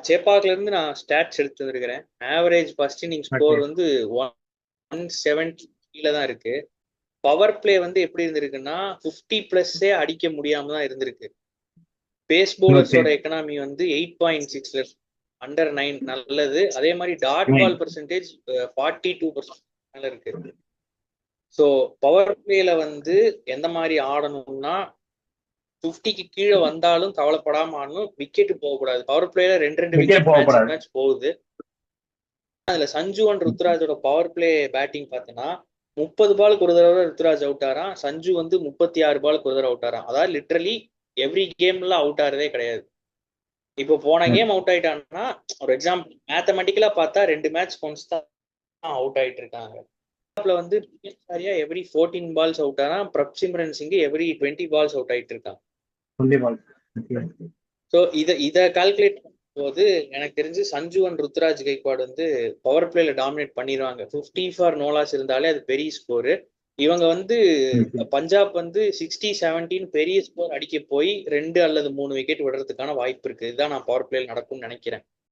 சேப்பாக்ல இருந்து நான் ஸ்டாட்ஸ் எடுத்து வந்திருக்கிறேன். Average first inning okay. Score வந்து 170 கீழே தான் இருக்கு. பவர் பிளே வந்து எப்படி இருந்திருக்குன்னா 50+ அடிக்க முடியாம தான் இருந்திருக்கு. Base okay. பவுலர்ஸோட எக்கனாமி வந்து 8.6 அண்டர் 9 நல்லது. அதே மாதிரி டாட் நைன். பால் பெர்சன்டேஜ் 42% இருக்கு. ஸோ பவர் பிளேல வந்து எந்த மாதிரி ஆடணும்னா 50க்கு கீழே வந்தாலும் கவலைப்படாம ஆடணும். விக்கெட் போகக்கூடாது. பவர் பிளேல ரெண்டு விக்கெட் விக்கெட் மேட்ச் போகக்கூடாது. மேட்ச் போகுது. அதுல சஞ்சு அண்ட் ருத்ராஜோட பவர் பிளே பேட்டிங் பார்த்தோன்னா 30 பாலுக்கு ஒரு தடவை ருத்ராஜ் அவுட் ஆறான். சஞ்சு வந்து 36 பாலுக்கு ஒரு தடவை அவுட் ஆறான். அதாவது லிட்டரலி எவ்ரி கேம்ல அவுட் ஆறதே கிடையாது. இப்போ போன கேம் அவுட் ஆயிட்டான்னா ஒரு எக்ஸாம்பிள் மேத்தமெட்டிக்கலா பார்த்தா 2 மேட்ச் ஒன்ஸ் தான் அவுட் ஆயிட்டு இருக்காங்க. வந்து எவ்ரி 14 பால்ஸ் அவுட் ஆனா Prabhsimran Singh every 20 balls out ஆயிட்டு இருக்காங்க. ஸோ இதை கால்குலேட் போது எனக்கு தெரிஞ்சு சஞ்சு அண்ட் ருத்ராஜ் கைக்வாட் வந்து பவர் பிளேல டாமினேட் பண்ணிடுவாங்க. 50 ஃபார் நோலாஸ் இருந்தாலே அது பெரிய ஸ்கோரு. இவங்க வந்து பஞ்சாப் வந்து 60-17 பெரிய ஸ்கோர் அடிக்க போய் 2 அல்லது 3 விக்கெட் விடுறதுக்கான வாய்ப்பு இருக்கு. இதுதான் நான் பவர் பிளேல நடக்கும்னு நினைக்கிறேன்.